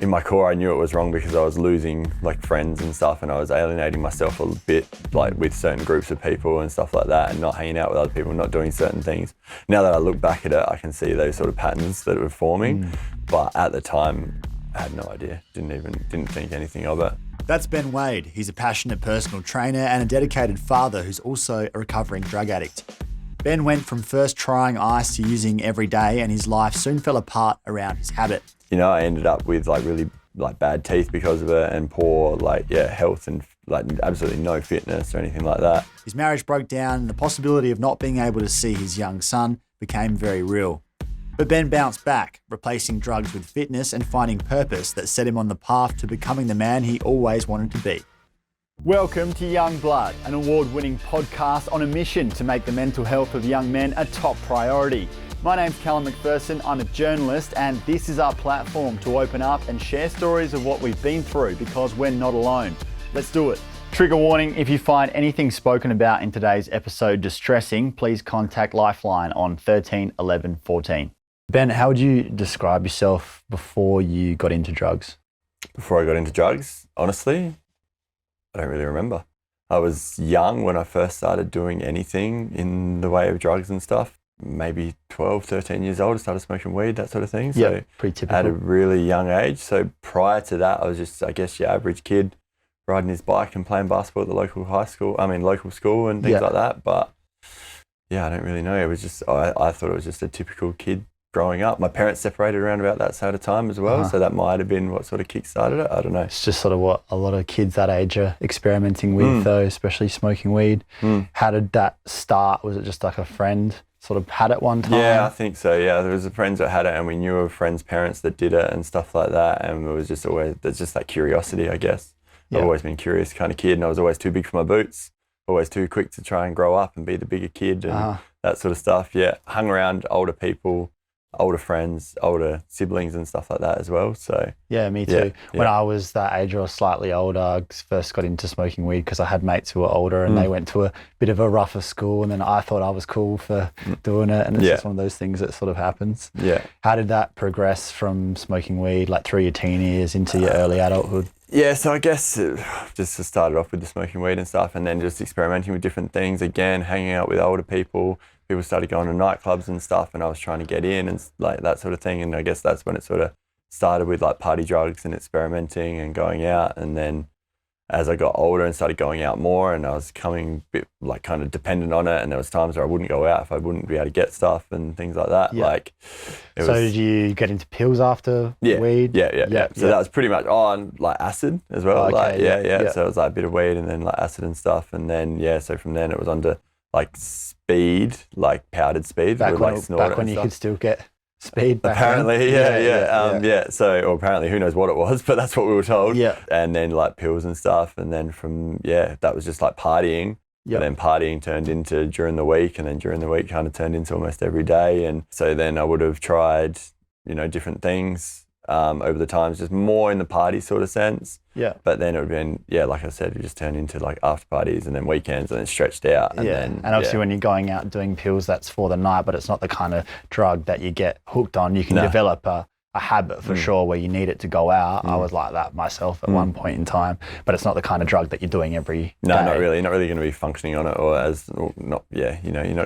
in my core, I knew it was wrong because I was losing like friends and stuff, and I was alienating myself a bit, like with certain groups of people and stuff like that, and not hanging out with other people, not doing certain things. Now that I look back at it, I can see those sort of patterns that were forming. But at the time, I had no idea. Didn't think anything of it. That's Ben Wade. He's a passionate personal trainer and a dedicated father who's also a recovering drug addict. Ben went from first trying ice to using every day, and his life soon fell apart around his habit. You know, I ended up with like really like bad teeth because of it, and poor health, and like absolutely no fitness or anything like that. His marriage broke down, and the possibility of not being able to see his young son became very real. But Ben bounced back, replacing drugs with fitness and finding purpose that set him on the path to becoming the man he always wanted to be. Welcome to Young Blood, an award-winning podcast on a mission to make the mental health of young men a top priority. My name's Callum McPherson, I'm a journalist, and this is our platform to open up and share stories of what we've been through, because we're not alone. Let's do it. Trigger warning, if you find anything spoken about in today's episode distressing, please contact Lifeline on 13 11 14. Ben, how would you describe yourself before you got into drugs? Before I got into drugs, honestly, I don't really remember. I was young when I first started doing anything in the way of drugs and stuff. Maybe 12, 13 years old, I started smoking weed, that sort of thing. So pretty typical. At a really young age. So prior to that, I was just, I guess, your average kid riding his bike and playing basketball at the local school and things like that. But yeah, I don't really know. It was just, I thought it was just a typical kid growing up. My parents separated around about that sort of time as well, so that might have been what sort of kick-started it. I don't know. It's just sort of what a lot of kids that age are experimenting with, though, especially smoking weed. How did that start? Was it just like a friend sort of had it one time? Yeah, I think so. Yeah, there was friends that had it, and we knew of friends' parents that did it and stuff like that. And it was just always, there's just that curiosity, I guess. I've always been a curious kind of kid, and I was always too big for my boots, always too quick to try and grow up and be the bigger kid and that sort of stuff. Yeah, hung around older people, older friends, older siblings and stuff like that as well. So yeah, me too. When I was that age or slightly older, I first got into smoking weed because I had mates who were older and they went to a bit of a rougher school, and then I thought I was cool for doing it, and it's just one of those things that sort of happens. Yeah. How did that progress from smoking weed like through your teen years into your early adulthood? Yeah, so I guess just started off with the smoking weed and stuff, and then just experimenting with different things, again, hanging out with older people. People started going to nightclubs and stuff, and I was trying to get in and like that sort of thing. And I guess that's when it sort of started with like party drugs and experimenting and going out. And then as I got older and started going out more, and I was becoming a bit like kind of dependent on it, and there was times where I wouldn't go out if I wouldn't be able to get stuff and things like that. Like, did you get into pills after weed? Yeah. So that was pretty much on like acid as well. So it was like a bit of weed and then like acid and stuff, and then so from then it was onto like speed, like powdered speed. Back when you could still get speed back apparently, So apparently, who knows what it was, but that's what we were told. Yeah. And then like pills and stuff, and then from that was just like partying. And then partying turned into during the week, and then during the week kind of turned into almost every day. And so then I would have tried, different things over the times, just more in the party sort of sense. Yeah. But then it would have been, like I said, it just turned into like after parties and then weekends and then stretched out. And then, and obviously when you're going out doing pills, that's for the night, but it's not the kind of drug that you get hooked on. You can develop a habit for sure where you need it to go out. I was like that myself at one point in time, but it's not the kind of drug that you're doing every day. No, not really. You're not really going to be functioning on it you're not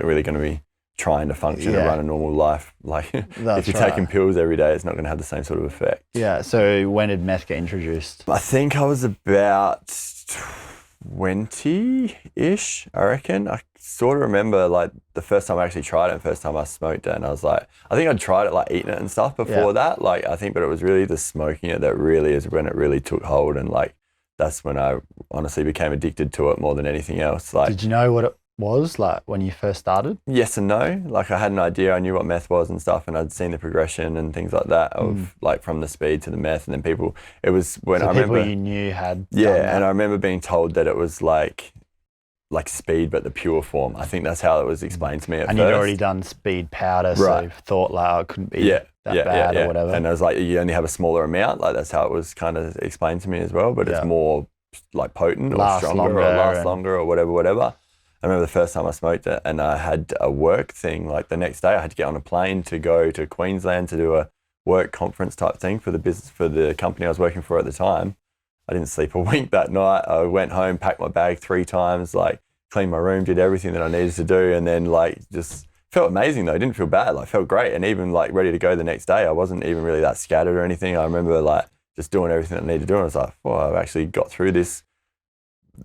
really going to be trying to function and run a normal life. Like if you're taking pills every day, it's not going to have the same sort of effect. Yeah. So when did meth get introduced? I think I was about 20-ish, I reckon. I sort of remember like the first time I actually tried it and first time I smoked it, and I was like, I think I'd tried it like eating it and stuff before that. Like I think, but it was really the smoking it that really is when it really took hold, and like that's when I honestly became addicted to it more than anything else. Like, did you know what it was like when you first started? Yes and no. Like I had an idea, I knew what meth was and stuff, and I'd seen the progression and things like that of like from the speed to the meth, and then it was when I remember people you knew had and I remember being told that it was like speed but the pure form. I think that's how it was explained to me at first. And you'd already done speed powder, so you thought like it couldn't be that bad or whatever. And I was like, you only have a smaller amount, like that's how it was kind of explained to me as well, but it's more like potent or stronger or lasts longer or whatever. I remember the first time I smoked it, and I had a work thing. Like the next day I had to get on a plane to go to Queensland to do a work conference type thing for the business, for the company I was working for at the time. I didn't sleep a wink that night. I went home, packed my bag 3 times, like cleaned my room, did everything that I needed to do, and then like just felt amazing though. I didn't feel bad, like felt great, and even like ready to go the next day. I wasn't even really that scattered or anything. I remember like just doing everything that I needed to do, and I was like, well, I've actually got through this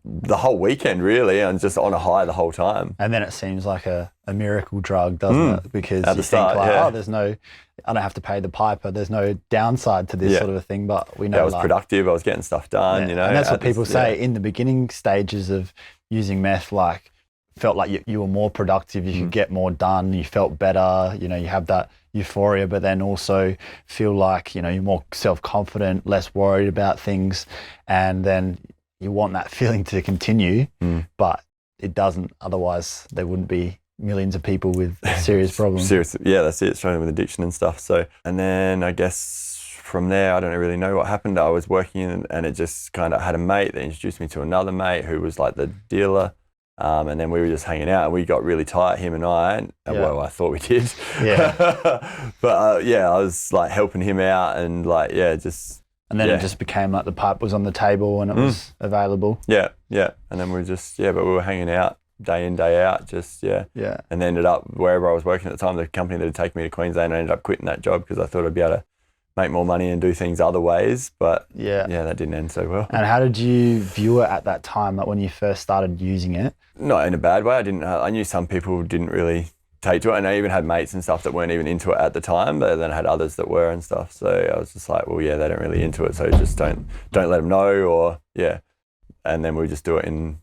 the whole weekend really, and just on a high the whole time. And then it seems like a miracle drug, doesn't it? Because at you the start, think like, yeah. oh, there's no, I don't have to pay the piper. There's no downside to this sort of a thing. But we know I was productive. I was getting stuff done, you know. And that's what people say in the beginning stages of using meth, like felt like you were more productive, you could get more done, you felt better, you know, you have that euphoria, but then also feel like, you know, you're more self-confident, less worried about things, and then you want that feeling to continue, but it doesn't. Otherwise, there wouldn't be millions of people with serious problems. Seriously, yeah, that's it. Struggling with addiction and stuff. So, and then I guess from there, I don't really know what happened. I was working and it just kind of had a mate that introduced me to another mate who was like the dealer. And then we were just hanging out and we got really tight, him and I. And, well, I thought we did. Yeah. But I was like helping him out and like, just. And then it just became like the pipe was on the table and it was available. Yeah. And then we were just, but we were hanging out day in, day out, just, And then ended up wherever I was working at the time, the company that had taken me to Queensland, I ended up quitting that job because I thought I'd be able to make more money and do things other ways. But that didn't end so well. And how did you view it at that time, like when you first started using it? Not in a bad way. I knew some people didn't really take to it, and I even had mates and stuff that weren't even into it at the time, but then I had others that were and stuff. So I was just like, well, they don't really into it, so just don't let them know, or and then we just do it in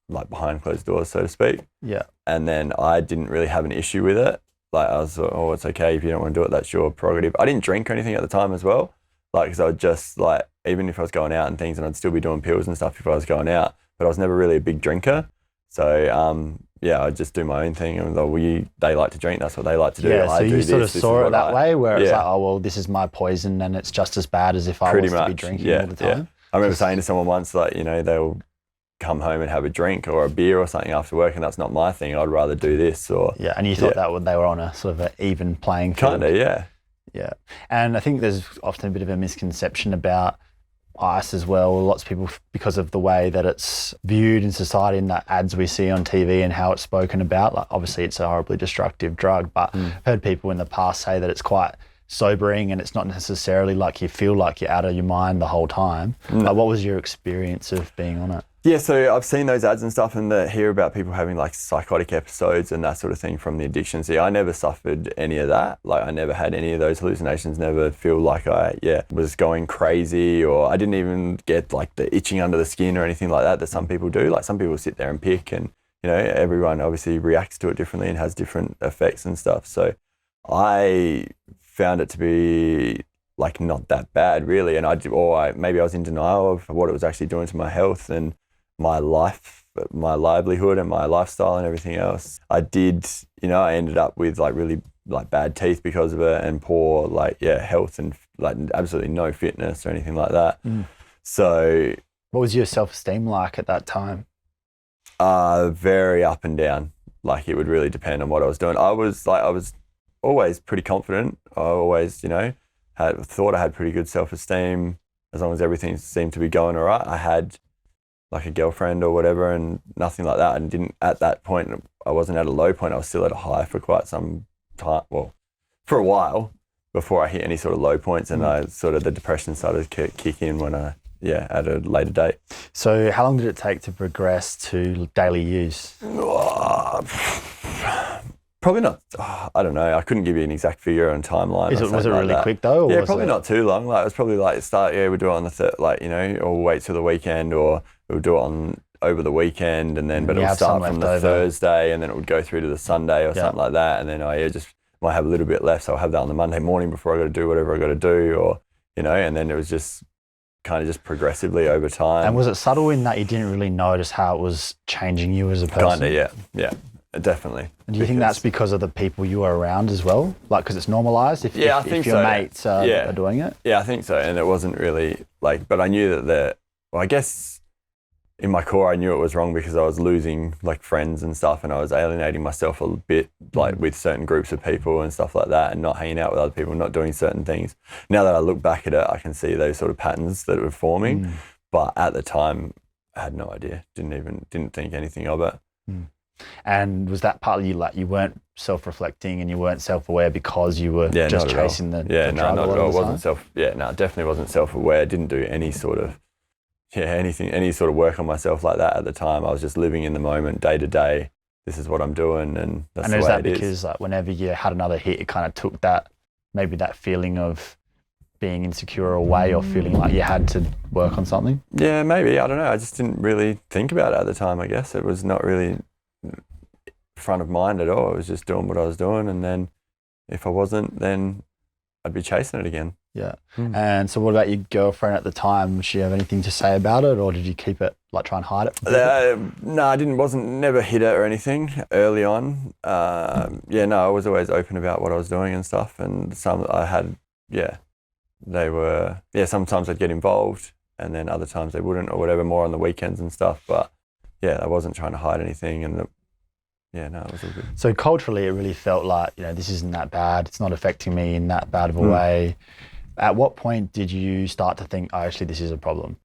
like behind closed doors, so to speak. Yeah. And then I didn't really have an issue with it. Like I was, oh, it's okay if you don't want to do it, that's your prerogative. I didn't drink or anything at the time as well, like because I would just like, even if I was going out and things, and I'd still be doing pills and stuff if I was going out, but I was never really a big drinker. So I'd just do my own thing, and they like to drink, that's what they like to do. Yeah, so you sort of saw it that way, where it's like, oh well, this is my poison, and it's just as bad as if I was to be drinking all the time. Yeah. I remember saying to someone once, like, you know, they'll come home and have a drink or a beer or something after work, and that's not my thing. I'd rather do this. Or and you thought that they were on a sort of an even playing field. Kind of, yeah. And I think there's often a bit of a misconception about ice as well. Lots of people, because of the way that it's viewed in society and the ads we see on TV and how it's spoken about, like obviously it's a horribly destructive drug, but I've heard people in the past say that it's quite sobering and it's not necessarily like you feel like you're out of your mind the whole time. Like, what was your experience of being on it? Yeah, so I've seen those ads and stuff and hear about people having like psychotic episodes and that sort of thing from the addiction. See, I never suffered any of that. Like I never had any of those hallucinations, never feel like I was going crazy, or I didn't even get like the itching under the skin or anything like that some people do. Like some people sit there and pick, and you know, everyone obviously reacts to it differently and has different effects and stuff. So I found it to be like not that bad really, and maybe I was in denial of what it was actually doing to my health and my life, my livelihood and my lifestyle and everything else. I ended up with like really like bad teeth because of it, and poor health, and like absolutely no fitness or anything like that. So what was your self-esteem like at that time? Very up and down. Like it would really depend on what I was doing. I was always pretty confident. I always, thought I had pretty good self-esteem as long as everything seemed to be going all right. I had like a girlfriend or whatever and nothing like that. And at that point, I wasn't at a low point. I was still at a high for quite some time. Well, for a while before I hit any sort of low points, and the depression started to kick in when at a later date. So how long did it take to progress to daily use? Probably not. I don't know. I couldn't give you an exact figure on timeline. Was it really quick though? Or probably not too long. Like it was probably like start. Yeah, we'll do it on the or wait till the weekend, or we'll do it over the weekend, and then it'll start from the Thursday, and then it would go through to the Sunday or something like that, and then just might have a little bit left, so I'll have that on the Monday morning before I got to do whatever I got to do, or and then it was just kind of just progressively over time. And was it subtle in that you didn't really notice how it was changing you as a person? Kind of, yeah. Definitely. And do you think that's because of the people you were around as well? Like, because it's normalised if your mates are doing it? Yeah, I think so. And it wasn't really but I knew that I guess in my core, I knew it was wrong because I was losing like friends and stuff, and I was alienating myself a bit, like with certain groups of people and stuff like that, and not hanging out with other people, not doing certain things. Now that I look back at it, I can see those sort of patterns that were forming. But at the time, I had no idea. Didn't think anything of it. And was that partly like you weren't self-reflecting and you weren't self-aware because you were just chasing the drug? Not at all. Definitely wasn't self-aware. Didn't do any sort of any sort of work on myself like that at the time. I was just living in the moment, day to day. This is what I'm doing, and that's the way it is. And is that because like whenever you had another hit, it kind of took that feeling of being insecure away, or feeling like you had to work on something? Yeah, maybe. I don't know. I just didn't really think about it at the time. I guess it was not really front of mind at all. I was just doing what I was doing, and then if I wasn't, then I'd be chasing it again. Yeah. And so what about your girlfriend at the time? Did she have anything to say about it, or did you keep it, like try and hide it from people? No, I never hid it or anything early on. I was always open about what I was doing and stuff, and sometimes I'd get involved, and then other times they wouldn't, or whatever, more on the weekends and stuff. But yeah, I wasn't trying to hide anything, and it was all good. So culturally, it really felt like, this isn't that bad. It's not affecting me in that bad of a way. At what point did you start to think, oh, actually, this is a problem?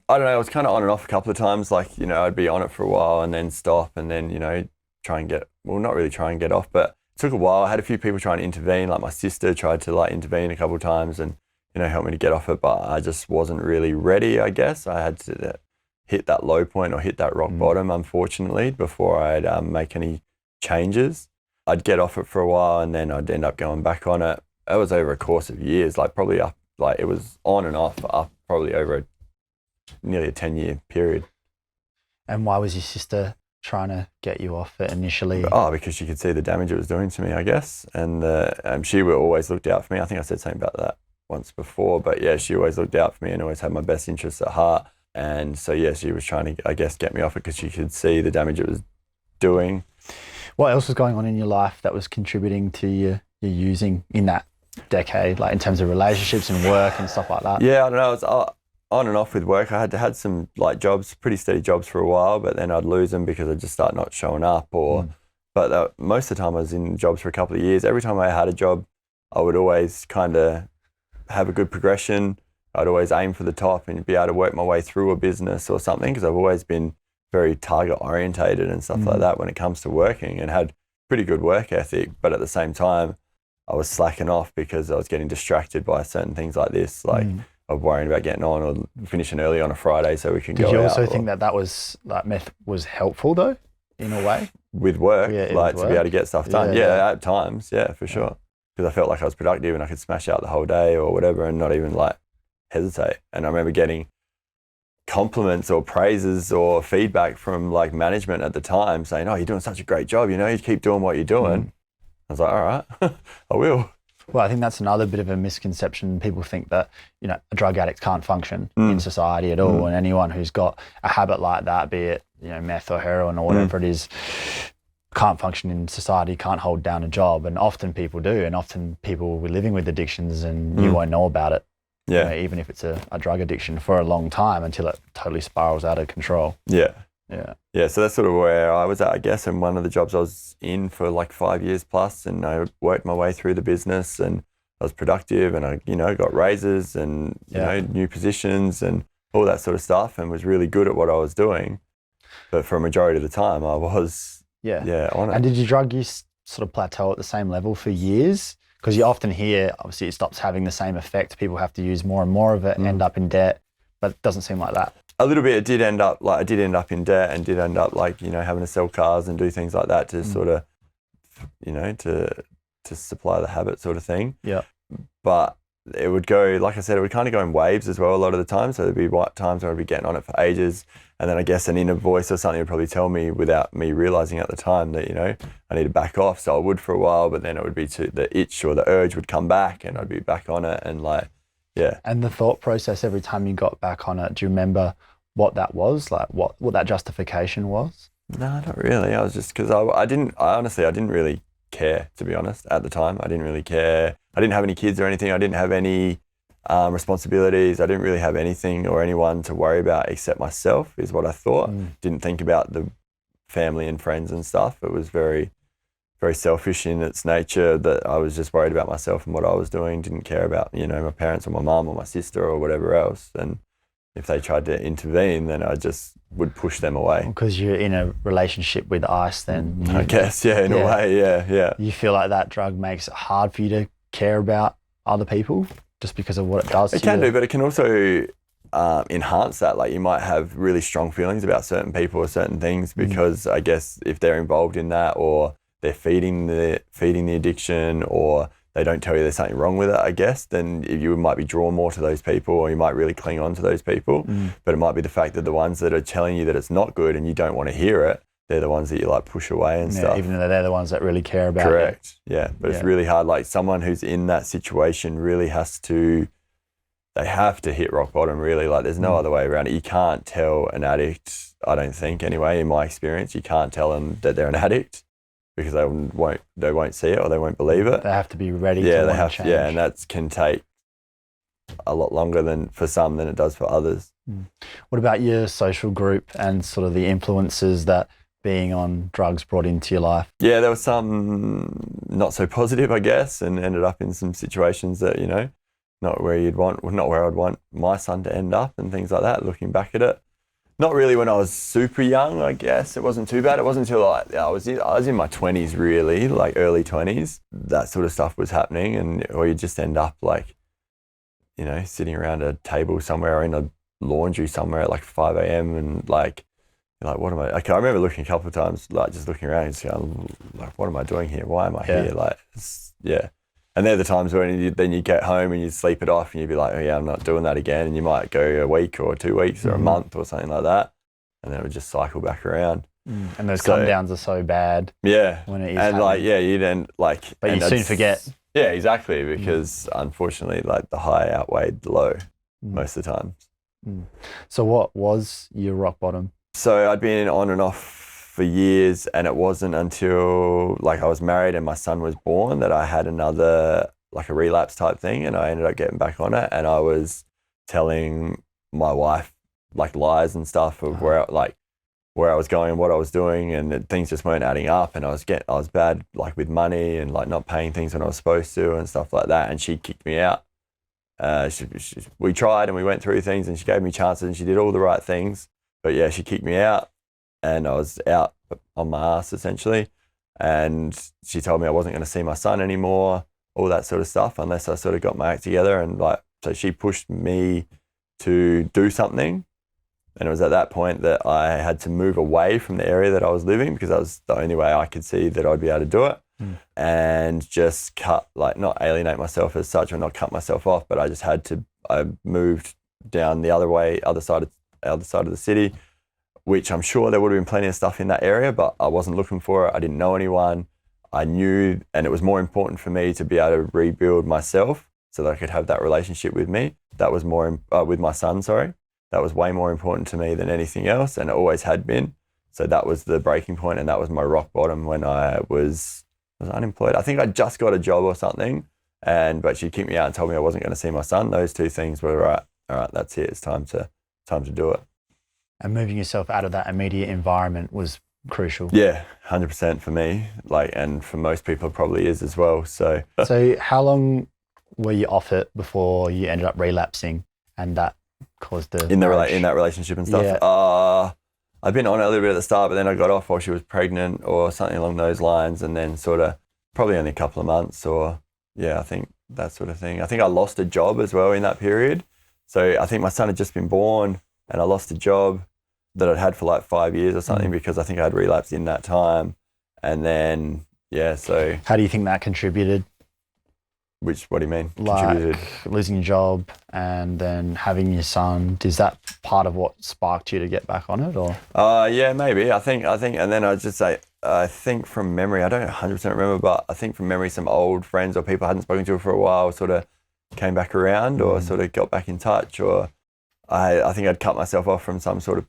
I don't know. I was kind of on and off a couple of times. Like, I'd be on it for a while and then stop, and then, not really try and get off, but it took a while. I had a few people trying to intervene. Like my sister tried to intervene a couple of times and, help me to get off it, but I just wasn't really ready, I guess. I had to hit that low point or hit that rock bottom, unfortunately, before I'd make any changes. I'd get off it for a while and then I'd end up going back on it. It was over a course of years, probably it was on and off probably over nearly a 10-year period. And why was your sister trying to get you off it initially? Oh, because she could see the damage it was doing to me, I guess. And she always looked out for me. I think I said something about that once before, but yeah, she always looked out for me and always had my best interests at heart. And so, yeah, she was trying to, I guess, get me off it because she could see the damage it was doing. What else was going on in your life that was contributing to your using in that decade, like in terms of relationships and work and stuff like that? Yeah, I don't know. It was on and off with work. I had some jobs, pretty steady jobs for a while, but then I'd lose them because I'd just start not showing up. But most of the time I was in jobs for a couple of years. Every time I had a job, I would always kind of have a good progression. I'd always aim for the top and be able to work my way through a business or something, because I've always been very target orientated and stuff like that when it comes to working, and had pretty good work ethic. But at the same time, I was slacking off because I was getting distracted by certain things like this, of worrying about getting on or finishing early on a Friday so we can go out. Did you also think that was meth was helpful though, in a way? With work, to be able to get stuff done. Yeah, at times, for sure. Because I felt like I was productive and I could smash out the whole day or whatever and not even hesitate. And I remember getting compliments or praises or feedback from management at the time saying, oh, you're doing such a great job, you keep doing what you're doing. I was like, all right, I will. Well, I think that's another bit of a misconception. People think that, a drug addict can't function in society at all. And anyone who's got a habit like that, be it, meth or heroin or whatever it is, can't function in society, can't hold down a job. And often people do. And often people were living with addictions and you won't know about it. Yeah. Even if it's a drug addiction for a long time, until it totally spirals out of control. Yeah. So that's sort of where I was at, I guess, and one of the jobs I was in for 5 years plus, and I worked my way through the business and I was productive and I, got raises and, new positions and all that sort of stuff, and was really good at what I was doing. But for a majority of the time I was, on it. And did your drug use sort of plateau at the same level for years? Because you often hear, obviously, it stops having the same effect. People have to use more and more of it, end up in debt, but it doesn't seem like that. A little bit. It did end up I did end up in debt and did end up having to sell cars and do things like that to sort of, to supply the habit sort of thing. Yeah. But it would go, like I said, it would kind of go in waves as well a lot of the time. So there'd be times where I'd be getting on it for ages, and then I guess an inner voice or something would probably tell me without me realizing at the time that, I need to back off. So I would for a while, but then it would be the itch or the urge would come back and I'd be back on it and And the thought process every time you got back on it, do you remember what that was? What that justification was? No, not really. I was just, because I didn't really care, to be honest, at the time. I didn't really care. I didn't have any kids or anything. I didn't have any responsibilities. I didn't really have anything or anyone to worry about except myself, is what I thought. Didn't think about the family and friends and stuff. It was very, very selfish in its nature, that I was just worried about myself and what I was doing. Didn't care about, you know, my parents or my mum or my sister or whatever else. And if they tried to intervene, then I just would push them away. Because you're in a relationship with ice, then I guess, in a way, yeah. You feel like that drug makes it hard for you to care about other people just because of what it does to you? It can do, but it can also enhance that. Like, you might have really strong feelings about certain people or certain things because I guess if they're involved in that, or they're feeding the addiction, or they don't tell you there's something wrong with it, I guess, then you might be drawn more to those people, or you might really cling on to those people. But it might be the fact that the ones that are telling you that it's not good and you don't want to hear it, they're the ones that you like push away and stuff. Even though they're the ones that really care about Correct. Yeah. But it's really hard. Like, someone who's in that situation really they have to hit rock bottom, really. Like, there's no other way around it. You can't tell an addict, I don't think anyway, in my experience, you can't tell them that they're an addict, because they won't see it, or they won't believe it. They have to be ready to want to change. Yeah, and that can take a lot longer for some than it does for others. What about your social group and sort of the influences that being on drugs brought into your life? Yeah, there was some not so positive, I guess, and ended up in some situations that, you know, not where I'd want my son to end up and things like that, looking back at it. Not really when I was super young, I guess. It wasn't too bad. It wasn't until I was in my 20s, really, like early 20s. That sort of stuff was happening, or you just end up like, you know, sitting around a table somewhere or in a laundry somewhere at like 5 a.m. and like, you're like, what am I? Like, I remember looking a couple of times, like just looking around and just going, like, what am I doing here? Why am I here? Like, And they're the times when then you get home and you sleep it off and you'd be like, oh yeah, I'm not doing that again. And you might go a week or 2 weeks or a month or something like that. And then it would just cycle back around. And those come downs are so bad. Yeah. When it is and happening. you'd end like... But you soon forget. Yeah, exactly. Because unfortunately, like, the high outweighed the low most of the time. So what was your rock bottom? So I'd been on and off for years, and it wasn't until like I was married and my son was born that I had another, like, a relapse type thing, and I ended up getting back on it, and I was telling my wife like lies and stuff of where I was going and what I was doing, and things just weren't adding up, and I was bad like with money and like not paying things when I was supposed to and stuff like that, and she kicked me out. We tried and we went through things, and she gave me chances and she did all the right things, but yeah, she kicked me out. And I was out on my ass, essentially. And she told me I wasn't going to see my son anymore, all that sort of stuff, unless I sort of got my act together. And so she pushed me to do something. And it was at that point that I had to move away from the area that I was living, because that was the only way I could see that I'd be able to do it. And just not alienate myself as such, or not cut myself off, but I moved down the other side of the city, which I'm sure there would have been plenty of stuff in that area, but I wasn't looking for it. I didn't know anyone. I knew, and it was more important for me to be able to rebuild myself so that I could have that relationship with me. That was more, with my son, sorry. That was way more important to me than anything else, and it always had been. So that was the breaking point, and that was my rock bottom when I was unemployed. I think I just got a job or something, but she kicked me out and told me I wasn't going to see my son. Those two things were, all right, that's it. It's time to do it. And moving yourself out of that immediate environment was crucial. Yeah, 100% for me, and for most people it probably is as well. So how long were you off it before you ended up relapsing, and that caused the in that relationship and stuff? Yeah. I've been on it a little bit at the start, but then I got off while she was pregnant or something along those lines, and then sort of probably only a couple of months, or I think that sort of thing. I think I lost a job as well in that period. So I think my son had just been born, and I lost a job that I'd had for like 5 years or something, because I think I had relapsed in that time. And then, so... How do you think that contributed? What do you mean? Like losing your job and then having your son, is that part of what sparked you to get back on it, or? Yeah, maybe. I think, and then I'd just say, I think from memory, I don't 100% remember, but I think from memory, some old friends or people I hadn't spoken to for a while sort of came back around, or sort of got back in touch, or I think I'd cut myself off from some sort of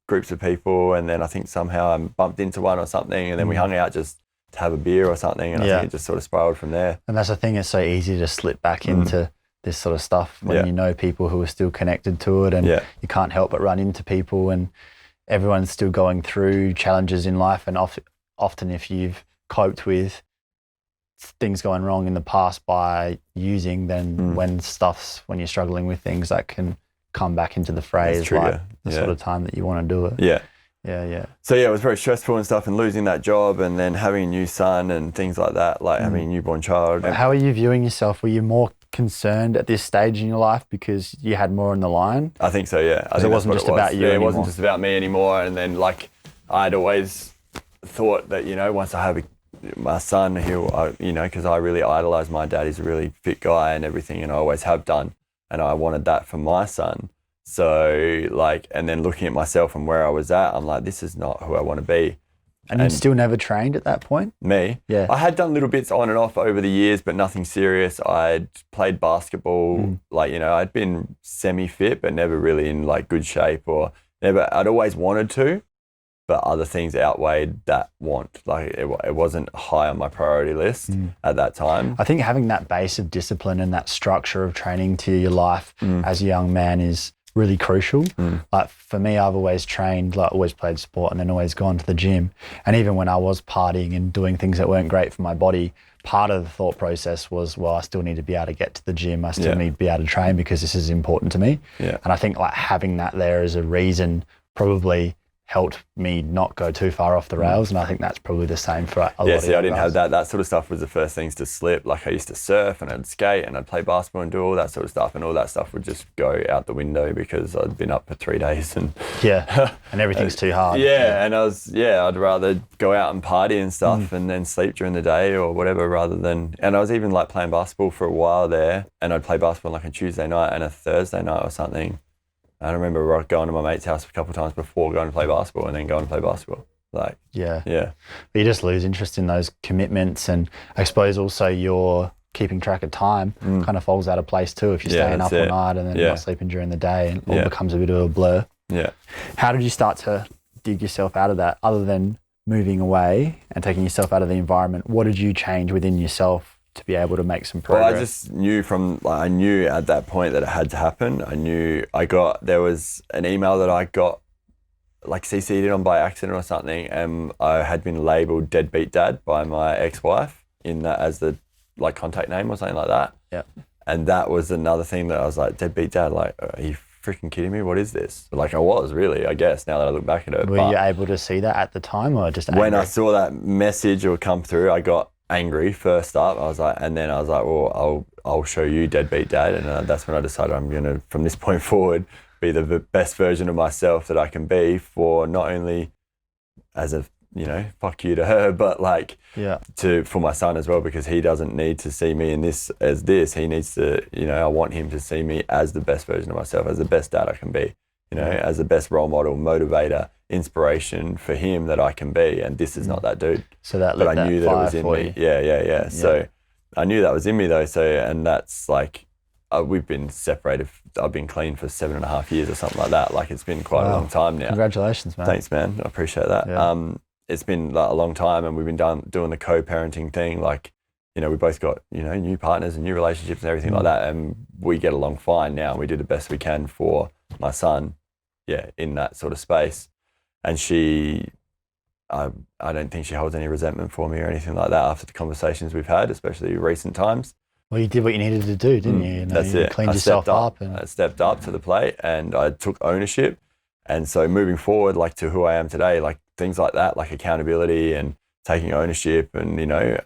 groups of people, and then I think somehow I bumped into one or something, and then we hung out just to have a beer or something, and I think it just sort of spiraled from there. And that's the thing, it's so easy to slip back into this sort of stuff when you know people who are still connected to it, and you can't help but run into people, and everyone's still going through challenges in life. And often if you've coped with things going wrong in the past by using, then when you're struggling with things, that can come back into the fray as like the sort of time that you want to do it. Yeah. Yeah. So it was very stressful and stuff, and losing that job and then having a new son and things like that, like having a newborn child. How are you viewing yourself? Were you more concerned at this stage in your life because you had more on the line? I think so, yeah. Because it wasn't just about you anymore. It wasn't just about me anymore. And then like I'd always thought that, once I have my son, because I really idolise my dad. He's a really fit guy and everything, and I always have done. And I wanted that for my son. So and then looking at myself and where I was at, I'm like, this is not who I want to be. And you still never trained at that point? Me? Yeah. I had done little bits on and off over the years, but nothing serious. I'd played basketball, I'd been semi-fit, but never really in good shape I'd always wanted to, but other things outweighed that want. It wasn't high on my priority list at that time. I think having that base of discipline and that structure of training to your life as a young man is really crucial. Like for me, I've always trained, always played sport and then always gone to the gym. And even when I was partying and doing things that weren't great for my body, part of the thought process was, I still need to be able to get to the gym. I still need to be able to train because this is important to me. Yeah. And I think having that there as a reason probably helped me not go too far off the rails, and I think that's probably the same for a lot of I didn't have that. That sort of stuff was the first things to slip. I used to surf and I'd skate and I'd play basketball and do all that sort of stuff, and all that stuff would just go out the window because I'd been up for 3 days and and everything's too hard. And I'd rather go out and party and stuff and then sleep during the day or whatever rather than. And I was even playing basketball for a while there, and I'd play basketball on a Tuesday night and a Thursday night or something. I remember going to my mate's house a couple of times before going to play basketball and then going to play basketball. But you just lose interest in those commitments, and I suppose also your keeping track of time kind of falls out of place too if you're staying up all night and then not sleeping during the day, and all becomes a bit of a blur. Yeah. How did you start to dig yourself out of that, other than moving away and taking yourself out of the environment? What did you change within yourself to be able to make some progress? Well, I just knew I knew at that point that it had to happen. I knew there was an email that I got CC'd in on by accident or something, and I had been labelled Deadbeat Dad by my ex-wife in that as the contact name or something like that. Yeah. And that was another thing that I was like, Deadbeat Dad, are you freaking kidding me? What is this? I was really, I guess, now that I look back at it. Were you able to see that at the time, or just when I saw that message or come through, I got angry first up. And then I was like, well, I'll show you Deadbeat Dad. And that's when I decided I'm going to, from this point forward, be the best version of myself that I can be, for not only as a, fuck you to her, but for my son as well, because he doesn't need to see me in this as this. He needs to, I want him to see me as the best version of myself, as the best dad I can be, as the best role model, motivator, inspiration for him that I can be. And this is not that dude. So that but I knew that it was in me. Yeah. So I knew that was in me though. So, and that's we've been separated. I've been clean for 7.5 years or something like that. It's been quite a long time now. Congratulations, man. Thanks, man. I appreciate that. Yeah. It's been a long time, and we've been doing the co-parenting thing. We both got, new partners and new relationships and everything like that. And we get along fine now. We do the best we can for my son, in that sort of space. And I don't think she holds any resentment for me or anything like that after the conversations we've had, especially recent times. Well, you did what you needed to do, didn't you? That's you it. Cleaned yourself up. I stepped up to the plate and I took ownership. And so moving forward, to who I am today, things like that, accountability and taking ownership and,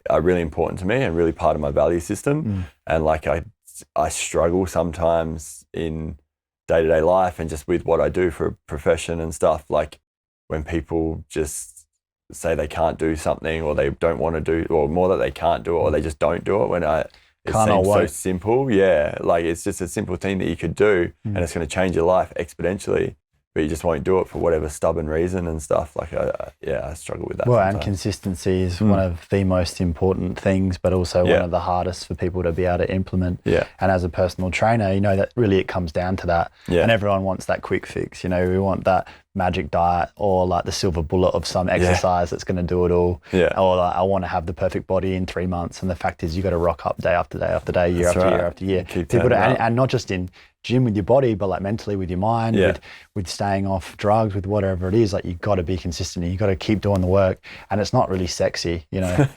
are really important to me and really part of my value system. And I struggle sometimes in day-to-day life and just with what I do for a profession and stuff, when people just say they can't do something or they don't want to do, or more that they can't do it or they just don't do it, when it seems so simple. Yeah, it's just a simple thing that you could do and it's going to change your life exponentially, but you just won't do it for whatever stubborn reason and stuff. I struggle with that. Well, sometimes. And consistency is one of the most important things, but also one of the hardest for people to be able to implement. Yeah. And as a personal trainer, that really it comes down to that. Yeah. And everyone wants that quick fix. We want that magic diet or like the silver bullet of some exercise that's going to do it all. Yeah. Or like, I want to have the perfect body in 3 months. And the fact is you got to rock up day after day after day, year after year after year. And not just in gym with your body, but like mentally with your mind, with staying off drugs, with whatever it is. Like, you got to be consistent. You got to keep doing the work. And it's not really sexy, you know.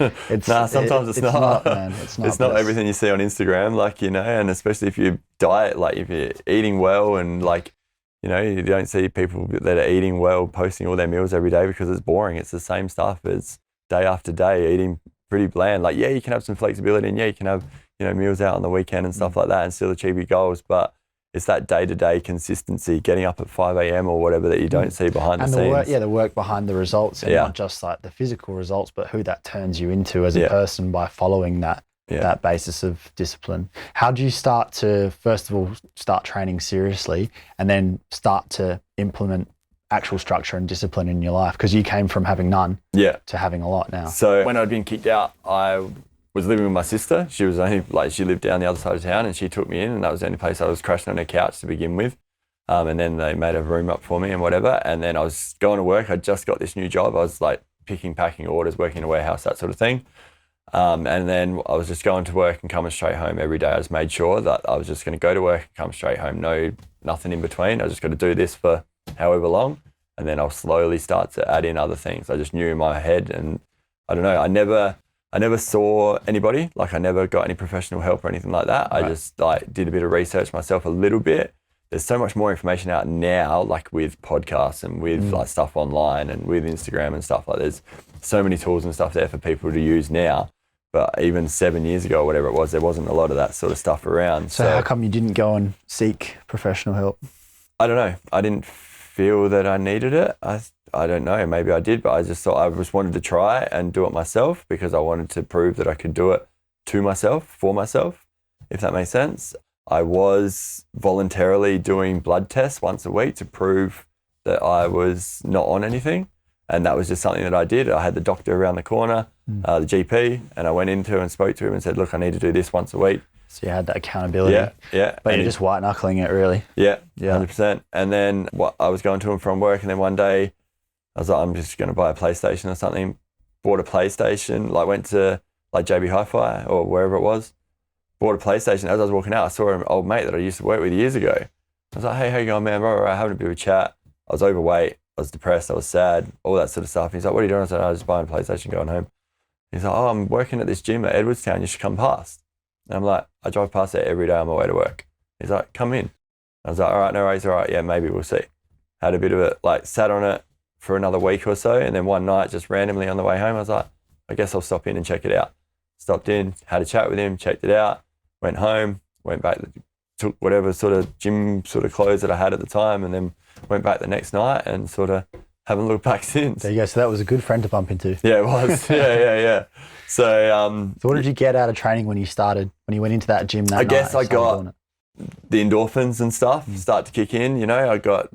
Sometimes it's not. Man. It's not. It's not everything you see on Instagram, like, you know, and especially if you diet, like if you're eating well and like, you know, you don't see people that are eating well posting all their meals every day because it's boring. It's the same stuff as day after day, eating pretty bland. Like, yeah, you can have some flexibility and you can have, you know, meals out on the weekend and stuff like that and still achieve your goals. But it's that day-to-day consistency, getting up at 5 a.m. or whatever that you don't see behind the scenes. The work behind the results, and not just like the physical results, but who that turns you into as a person by following that basis of discipline. How do you start to, first of all, start training seriously and then start to implement actual structure and discipline in your life? Because you came from having none to having a lot now. So when I'd been kicked out, I was living with my sister. She lived down the other side of town and she took me in, and that was the only place I was crashing on her couch to begin with. And then they made a room up for me and whatever. And then I was going to work. I just got this new job. I was like packing orders, working in a warehouse, that sort of thing. And then I was just going to work and coming straight home every day. I just made sure that I was just going to go to work and come straight home. Nothing in between. I just got to do this for however long. And then I'll slowly start to add in other things. I just knew in my head, and I don't know, I never saw anybody, like I never got any professional help or anything like that. Right. I just like did a bit of research myself a little bit. There's so much more information out now, like with podcasts and with like stuff online and with Instagram and stuff. Like, there's so many tools and stuff there for people to use now. But even 7 years ago or whatever it was, there wasn't a lot of that sort of stuff around. So how come you didn't go and seek professional help? I don't know. I didn't feel that I needed it. I don't know, maybe I did, but I just thought I just wanted to try and do it myself because I wanted to prove that I could do it to myself, for myself, if that makes sense. I was voluntarily doing blood tests once a week to prove that I was not on anything. And that was just something that I did. I had the doctor around the corner, the GP, and I went into and spoke to him and said, look, I need to do this once a week. So you had that accountability. Yeah. But you're just white knuckling it, really. Yeah, 100%. And then I was going to and from work, and then one day I was like, I'm just going to buy a PlayStation or something. Bought a PlayStation, like went to like JB Hi-Fi or wherever it was. Bought a PlayStation. As I was walking out, I saw an old mate that I used to work with years ago. I was like, hey, how you going, man? Right, having a bit of a chat. I was overweight. I was depressed. I was sad, all that sort of stuff. He's like, what are you doing? I said, I was just buying a PlayStation, going home. He's like, oh, I'm working at this gym at Edwardstown. You should come past. And I'm like, I drive past there every day on my way to work. He's like, come in. I was like, all right, no worries. All right, yeah, maybe we'll see. Had a bit of it, like sat on it for another week or so. And then one night, just randomly on the way home, I was like, I guess I'll stop in and check it out. Stopped in, had a chat with him, checked it out, went home, went back, took whatever sort of gym sort of clothes that I had at the time, and then went back the next night and sort of haven't looked back since. There you go. So that was a good friend to bump into. Yeah, it was. Yeah. So what did you get out of training when you went into that gym that night? I guess I got the endorphins and stuff start to kick in. You know, I got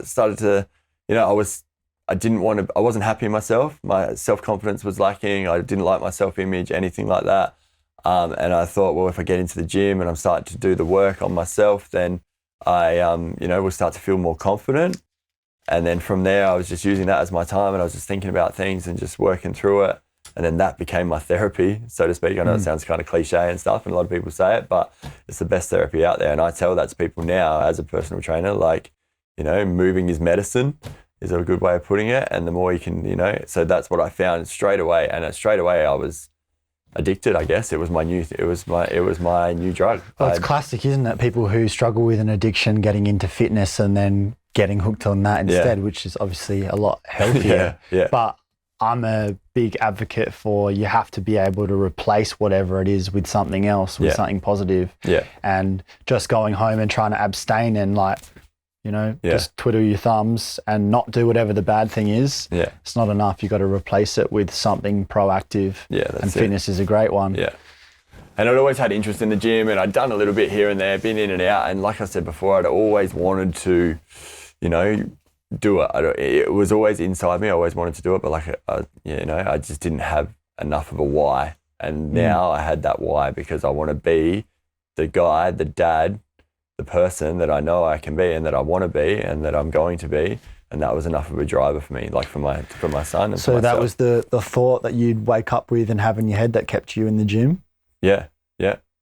started to, you know, I wasn't happy in myself. My self-confidence was lacking. I didn't like my self-image, anything like that. And I thought, well, if I get into the gym and I'm starting to do the work on myself, then I, will start to feel more confident. And then from there, I was just using that as my time, and I was just thinking about things and just working through it. And then that became my therapy, so to speak. I know it sounds kind of cliche and stuff, and a lot of people say it, but it's the best therapy out there. And I tell that to people now as a personal trainer, like, you know, moving is medicine is a good way of putting it. And the more you can, you know, so that's what I found straight away. And straight away I was addicted, I guess. It was my new drug. Well, it's classic, isn't it? People who struggle with an addiction getting into fitness and then getting hooked on that instead, which is obviously a lot healthier. Yeah. But I'm a big advocate for you have to be able to replace whatever it is with something else, with something positive. Yeah. And just going home and trying to abstain and just twiddle your thumbs and not do whatever the bad thing is. Yeah. It's not enough. You've got to replace it with something proactive. Yeah, that's and fitness is a great one. Yeah. And I'd always had interest in the gym, and I'd done a little bit here and there, been in and out. And like I said before, I'd always wanted to, do it. It was always inside me. I always wanted to do it, but I just didn't have enough of a why. And now I had that why, because I want to be the guy, the dad, the person that I know I can be and that I want to be and that I'm going to be. And that was enough of a driver for me, like for my son. And so for that was the thought that you'd wake up with and have in your head that kept you in the gym? Yeah.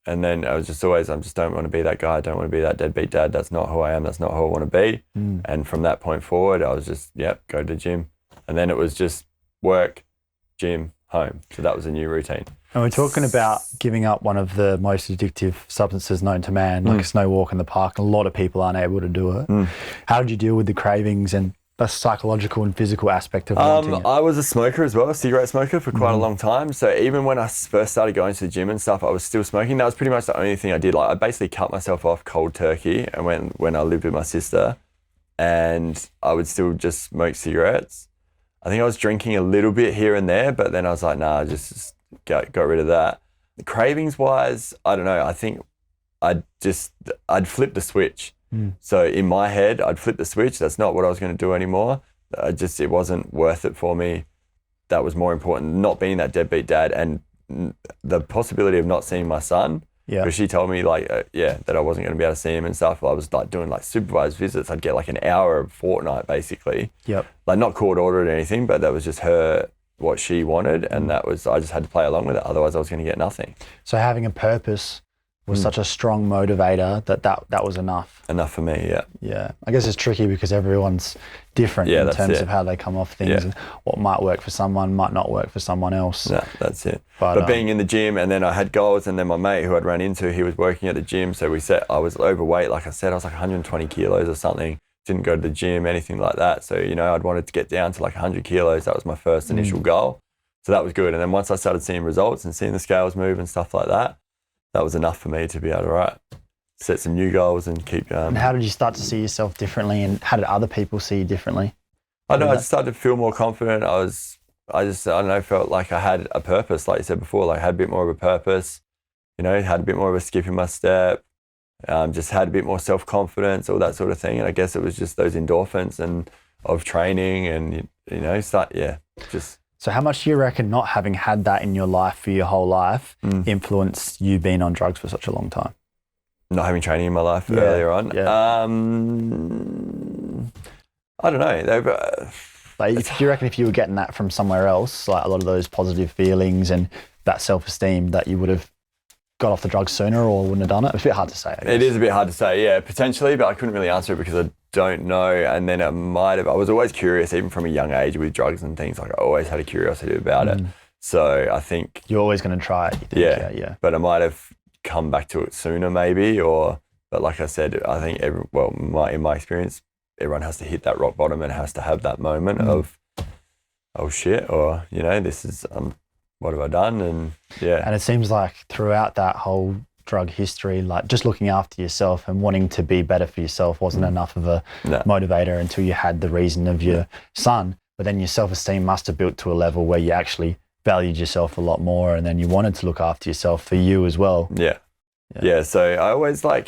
And then I was just always, I just don't want to be that guy. I don't want to be that deadbeat dad. That's not who I am. That's not who I want to be. And from that point forward, I was just, go to the gym. And then it was just work, gym, home. So that was a new routine. And we're talking about giving up one of the most addictive substances known to man, like a snow walk in the park. A lot of people aren't able to do it. How did you deal with the cravings and the psychological and physical aspect of wanting it? I was a smoker as well, a cigarette smoker for quite a long time. So even when I first started going to the gym and stuff, I was still smoking. That was pretty much the only thing I did. Like I basically cut myself off cold turkey, and when I lived with my sister, and I would still just smoke cigarettes. I think I was drinking a little bit here and there, but then I was like, nah, just got rid of that. Cravings wise, I don't know. I think I'd flip the switch. So in my head, I'd flip the switch. That's not what I was going to do anymore. It wasn't worth it for me. That was more important, not being that deadbeat dad and the possibility of not seeing my son. Yeah. Because she told me that I wasn't going to be able to see him and stuff. I was like doing like supervised visits. I'd get like an hour a fortnight basically. Yep. Like not court ordered or anything, but that was just what she wanted. And I just had to play along with it. Otherwise I was going to get nothing. So having a purpose was such a strong motivator that was enough. Enough for me, yeah. Yeah. I guess it's tricky because everyone's different in terms of how they come off things and what might work for someone might not work for someone else. Yeah, that's it. But being in the gym, and then I had goals, and then my mate who I'd run into, he was working at the gym, so I was overweight, like I said, I was like 120 kilos or something. Didn't go to the gym, anything like that. So, I'd wanted to get down to like 100 kilos. That was my first initial goal. So that was good. And then once I started seeing results and seeing the scales move and stuff like that, that was enough for me to be able to set some new goals and keep going. And how did you start to see yourself differently, and how did other people see you differently? I don't know, I just started to feel more confident. Felt like I had a purpose, like you said before, like I had a bit more of a purpose, had a bit more of a skip in my step, just had a bit more self-confidence, all that sort of thing. And I guess it was just those endorphins and of training and, So how much do you reckon not having had that in your life for your whole life influenced you being on drugs for such a long time? Not having training in my life earlier on? Yeah. I don't know. Do you reckon if you were getting that from somewhere else, like a lot of those positive feelings and that self-esteem, that you would have got off the drugs sooner or wouldn't have done it? It's a bit hard to say, I guess. It is a bit hard to say, yeah, potentially, but I couldn't really answer it because I don't know. And then I was always curious, even from a young age with drugs and things, like I always had a curiosity about it. So I think... You're always going to try it, you think? Yeah. But I might have come back to it sooner maybe, but like I said, I think in my experience, everyone has to hit that rock bottom and has to have that moment of, oh shit, or, this is, what have I done? And And it seems like throughout that whole drug history, like just looking after yourself and wanting to be better for yourself wasn't enough of a motivator until you had the reason of your son. But then your self-esteem must have built to a level where you actually valued yourself a lot more, and then you wanted to look after yourself for you as well. Yeah. So I always I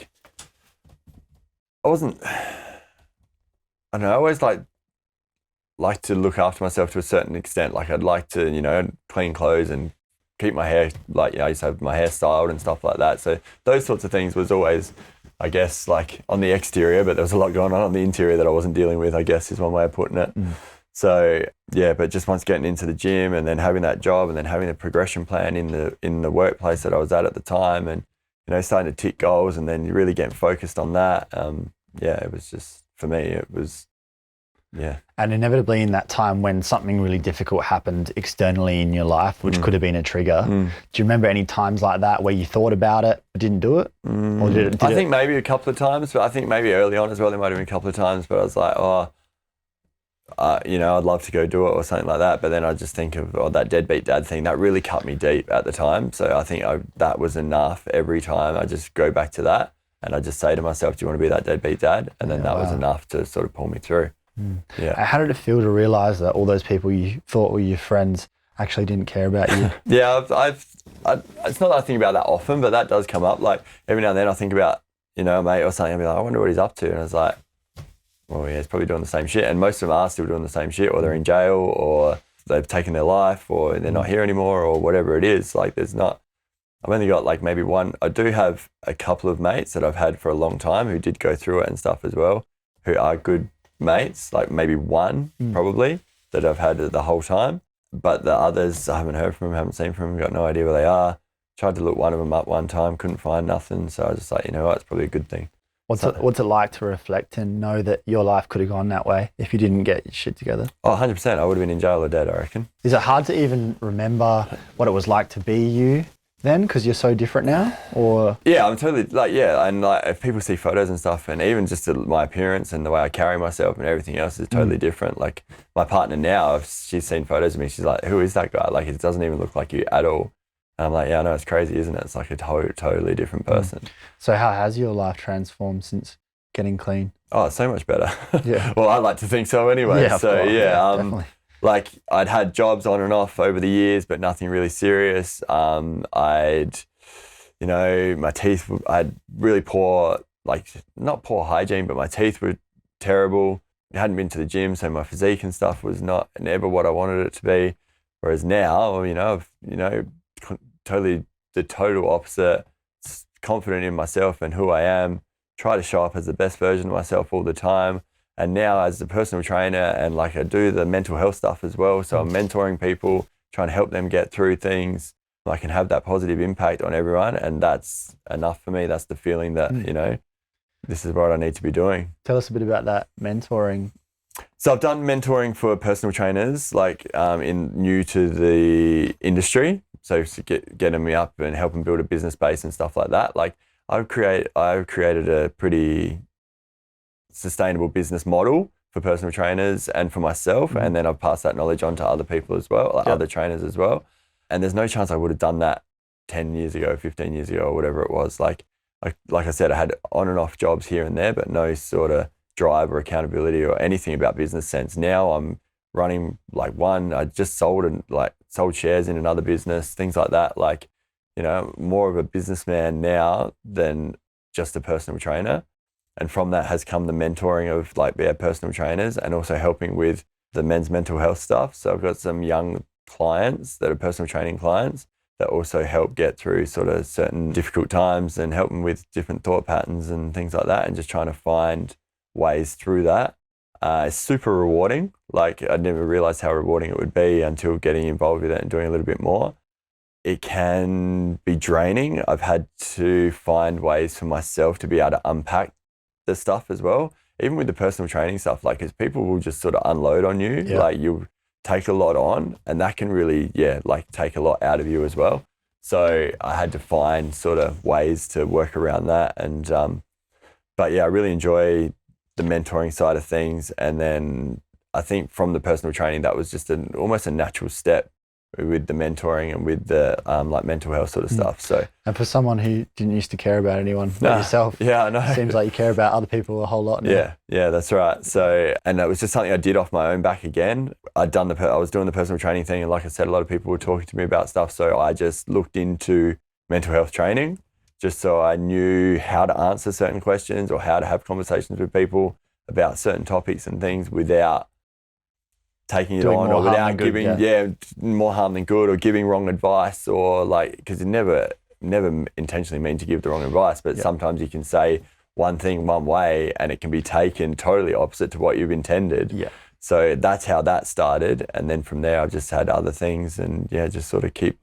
always like to look after myself to a certain extent. Like I'd like to, clean clothes and keep my hair, I used to have my hair styled and stuff like that. So those sorts of things was always, I guess, like on the exterior, but there was a lot going on the interior that I wasn't dealing with, I guess is one way of putting it. So yeah, but just once getting into the gym and then having that job and then having a progression plan in the workplace that I was at the time, and starting to tick goals and then really getting focused on that. It was just, for me, it was, And inevitably in that time when something really difficult happened externally in your life, which could have been a trigger, do you remember any times like that where you thought about it but didn't do it? Or I think maybe a couple of times, but I think maybe early on as well, there might have been a couple of times, but I was like, I'd love to go do it or something like that. But then I just think of that deadbeat dad thing that really cut me deep at the time. So I think that was enough every time. I just go back to that and I just say to myself, do you want to be that deadbeat dad? And then that was enough to sort of pull me through. Yeah. How did it feel to realise that all those people you thought were your friends actually didn't care about you? Yeah, it's not that I think about that often, but that does come up. Like every now and then I think about, a mate or something, I'll be like, I wonder what he's up to. And I was like, well, yeah, he's probably doing the same shit. And most of them are still doing the same shit, or they're in jail, or they've taken their life, or they're not here anymore, or whatever it is. Like I've only got like maybe one. I do have a couple of mates that I've had for a long time who did go through it and stuff as well, who are good mates, like maybe one probably that I've had the whole time. But the others, I haven't heard from them, haven't seen from them, got no idea where they are. Tried to look one of them up one time, couldn't find nothing. So I was just like, you know what, it's probably a good thing. What's it like to reflect and know that your life could have gone that way if you didn't get your shit together? Oh, 100%. I would have been in jail or dead, I reckon. Is it hard to even remember what it was like to be you then because you're so different now? Or yeah, I'm totally and like if people see photos and stuff, and even just my appearance and the way I carry myself and everything else is totally different. Like my partner now, if she's seen photos of me, she's like, who is that guy? Like it doesn't even look like you at all. And I'm like, yeah, I know, it's crazy, isn't it? It's like a totally different person. So how has your life transformed since getting clean? Oh, it's so much better. Yeah. Well, I like to think so anyway. Yeah, so definitely. like I'd had jobs on and off over the years, but nothing really serious. My teeth, I had really poor, like not poor hygiene, but my teeth were terrible. I hadn't been to the gym, so my physique and stuff was not never what I wanted it to be. Whereas now, I've, totally the total opposite, confident in myself and who I am, try to show up as the best version of myself all the time. And now as a personal trainer and like I do the mental health stuff as well. So I'm mentoring people, trying to help them get through things. I can have that positive impact on everyone. And that's enough for me. That's the feeling that, this is what I need to be doing. Tell us a bit about that mentoring. So I've done mentoring for personal trainers, like new to the industry. So to getting me up and helping build a business base and stuff like that. Like I've created a pretty sustainable business model for personal trainers and for myself. And then I've passed that knowledge on to other people as well, like other trainers as well. And there's no chance I would have done that 10 years ago, 15 years ago, or whatever it was. Like I said, I had on and off jobs here and there, but no sort of drive or accountability or anything about business sense. Now I'm running like I just sold shares in another business, things like that. Like, more of a businessman now than just a personal trainer. And from that has come the mentoring of personal trainers and also helping with the men's mental health stuff. So I've got some young clients that are personal training clients that also help get through sort of certain difficult times and help them with different thought patterns and things like that, and just trying to find ways through that. It's super rewarding. Like I'd never realized how rewarding it would be until getting involved with it and doing a little bit more. It can be draining. I've had to find ways for myself to be able to unpack the stuff as well. Even with the personal training stuff, like because people will just sort of unload on you, like you take a lot on, and that can really, take a lot out of you as well. So I had to find sort of ways to work around that. And, but yeah, I really enjoy the mentoring side of things. And then I think from the personal training, that was just almost a natural step with the mentoring and with the mental health sort of stuff. So, and for someone who didn't used to care about anyone but yourself, I know. It seems like you care about other people a whole lot now. Yeah, that's right. So, and it was just something I did off my own back again. I was doing the personal training thing, and like I said, a lot of people were talking to me about stuff. So I just looked into mental health training, just so I knew how to answer certain questions or how to have conversations with people about certain topics and things without taking it on or without giving more harm than good, or giving wrong advice, or because you never intentionally mean to give the wrong advice, but sometimes you can say one thing one way and it can be taken totally opposite to what you've intended. So that's how that started, and then from there I've just had other things, and just sort of keep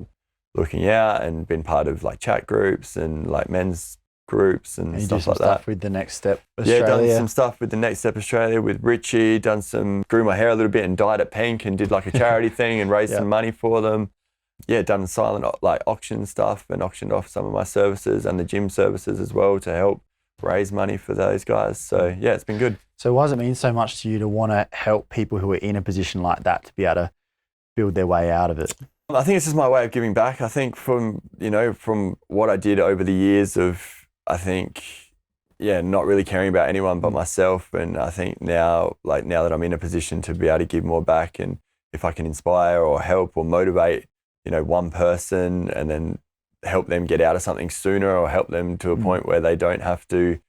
looking out and been part of chat groups and men's groups and stuff like that. Stuff with the Next Step Australia. Done some stuff with the Next Step Australia with Richie, grew my hair a little bit and dyed it pink and did a charity thing and raised some money for them. Done silent auction stuff and auctioned off some of my services and the gym services as well to help raise money for those guys. So it's been good. So why does it mean so much to you to want to help people who are in a position like that to be able to build their way out of it? I think it's just my way of giving back. I think from what I did over the years of, not really caring about anyone but myself. And I think now that I'm in a position to be able to give more back, and if I can inspire or help or motivate, one person and then help them get out of something sooner, or help them to a point where they don't have to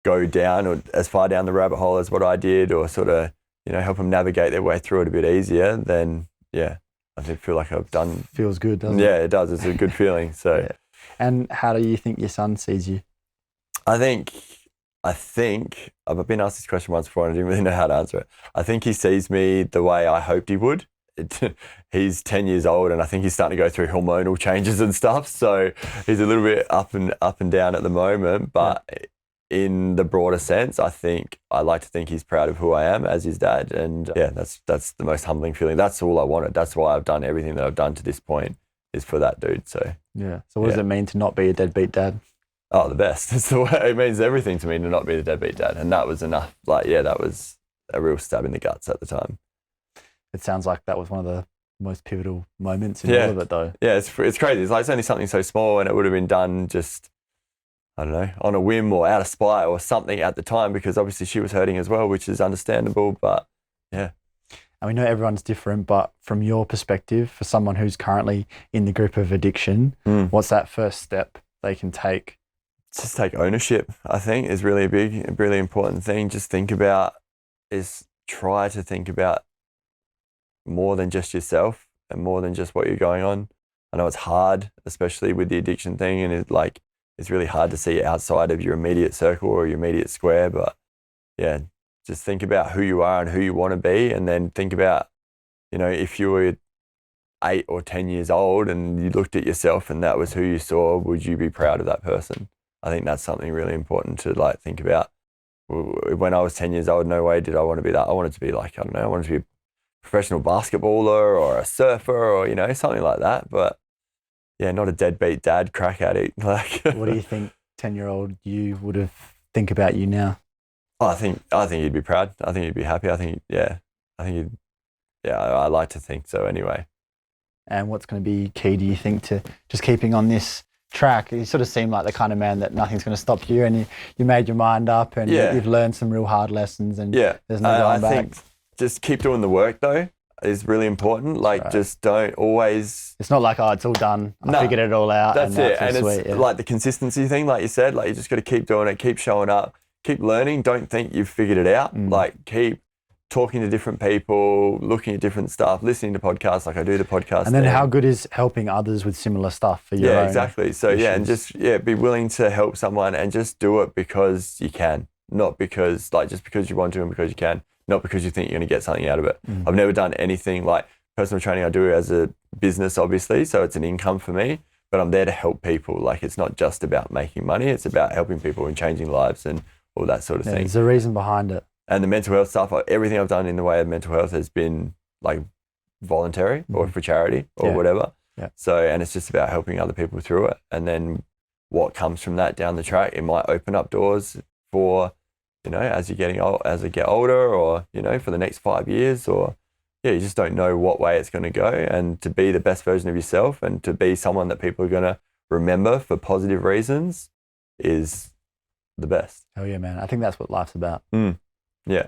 go down or as far down the rabbit hole as what I did, or sort of, help them navigate their way through it a bit easier, then I feel like I've done. Feels good, doesn't it? Yeah, it does. It's a good feeling. So. And how do you think your son sees you? I think I think, I've been asked this question once before and I didn't really know how to answer it. I think he sees me the way I hoped he would. He's 10 years old and I think he's starting to go through hormonal changes and stuff. So he's a little bit up and down at the moment. But in the broader sense, I like to think he's proud of who I am as his dad. And yeah, that's the most humbling feeling. That's all I wanted. That's why I've done everything that I've done to this point is for that dude. So yeah. So what does it mean to not be a deadbeat dad? Oh, the best. It's the way, it means everything to me to not be the deadbeat dad. And that was enough. Like, yeah, that was a real stab in the guts at the time. It sounds like that was one of the most pivotal moments in all of it, though. Yeah, it's crazy. It's like it's only something so small, and it would have been done just, I don't know, on a whim or out of spite or something at the time, because obviously she was hurting as well, which is understandable. But yeah. And we know everyone's different, but from your perspective, for someone who's currently in the grip of addiction, what's that first step they can take? Just take ownership, I think, is really a really important thing. Just try to think about more than just yourself and more than just what you're going on. I know it's hard, especially with the addiction thing, and it's really hard to see outside of your immediate circle or your immediate square. But yeah, just think about who you are and who you want to be, and then think about, if you were 8 or 10 years old and you looked at yourself and that was who you saw, would you be proud of that person? I think that's something really important to think about. When I was 10 years old, no way did I want to be that. I wanted to be I wanted to be a professional basketballer or a surfer or, something like that. But yeah, not a deadbeat dad, crack addict. What do you think 10-year-old you would have think about you now? I think he'd be proud. I think he'd be happy. I like to think so anyway. And what's going to be key, do you think, to just keeping on this track? You sort of seem like the kind of man that nothing's going to stop you, and you made your mind up, and you've learned some real hard lessons, and there's no going back. I think just keep doing the work though is really important. Just don't always. It's not like, it's all done. I figured it all out. That's it. And it's like the consistency thing, like you said, you just got to keep doing it, keep showing up, keep learning. Don't think you've figured it out. Keep talking to different people, looking at different stuff, listening to podcasts like I do the podcast. And then how good is helping others with similar stuff for your own? Yeah, exactly. So issues. And just be willing to help someone and just do it because you can, not because just because you want to and because you can, not because you think you're going to get something out of it. I've never done anything like personal training. I do as a business, obviously, so it's an income for me, but I'm there to help people. It's not just about making money, it's about helping people and changing lives and all that sort of thing. There's a reason behind it. And the mental health stuff, everything I've done in the way of mental health has been voluntary or for charity or whatever. Yeah. So, and it's just about helping other people through it. And then what comes from that down the track, it might open up doors for, as I get older, or, for the next 5 years, or you just don't know what way it's going to go. And to be the best version of yourself and to be someone that people are going to remember for positive reasons is the best. Oh yeah, man. I think that's what life's about. Yeah,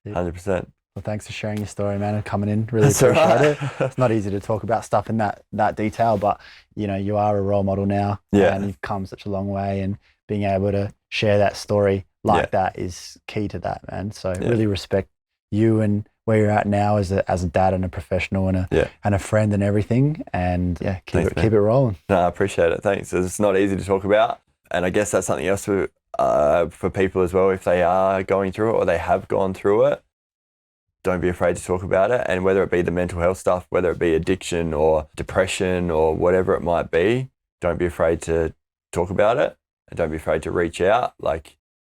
100%. Well, thanks for sharing your story, man, and coming in. Really appreciate it. It's not easy to talk about stuff in that detail, but you are a role model now, and you've come such a long way, and being able to share that story that is key to that, man. So really respect you and where you're at now as a dad and a professional and a friend and everything, and keep it rolling. No, I appreciate it. Thanks. It's not easy to talk about, and I guess that's something else for people as well, if they are going through it or they have gone through it. Don't be afraid to talk about it, and whether it be the mental health stuff, whether it be addiction or depression or whatever it might be, don't be afraid to talk about it, and don't be afraid to reach out.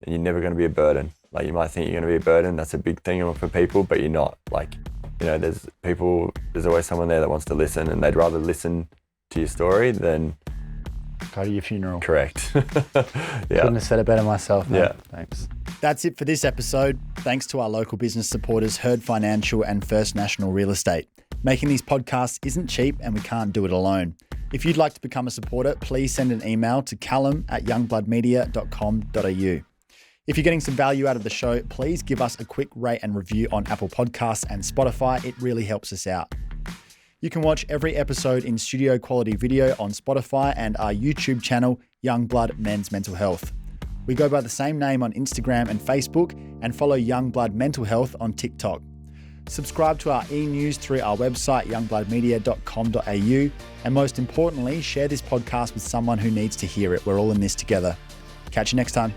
You're never going to be a burden. You might think you're going to be a burden. That's a big thing for people, but you're not. There's always someone there that wants to listen, and they'd rather listen to your story than go to your funeral. Correct. Couldn't have said it better myself, man. Yeah. Thanks. That's it for this episode. Thanks to our local business supporters, Herd Financial and First National Real Estate. Making these podcasts isn't cheap, and we can't do it alone. If you'd like to become a supporter, please send an email to callum@youngbloodmedia.com.au. If you're getting some value out of the show, please give us a quick rate and review on Apple Podcasts and Spotify. It really helps us out. You can watch every episode in studio quality video on Spotify and our YouTube channel, Youngblood Men's Mental Health. We go by the same name on Instagram and Facebook, and follow Youngblood Mental Health on TikTok. Subscribe to our e-news through our website, youngbloodmedia.com.au, and most importantly, share this podcast with someone who needs to hear it. We're all in this together. Catch you next time.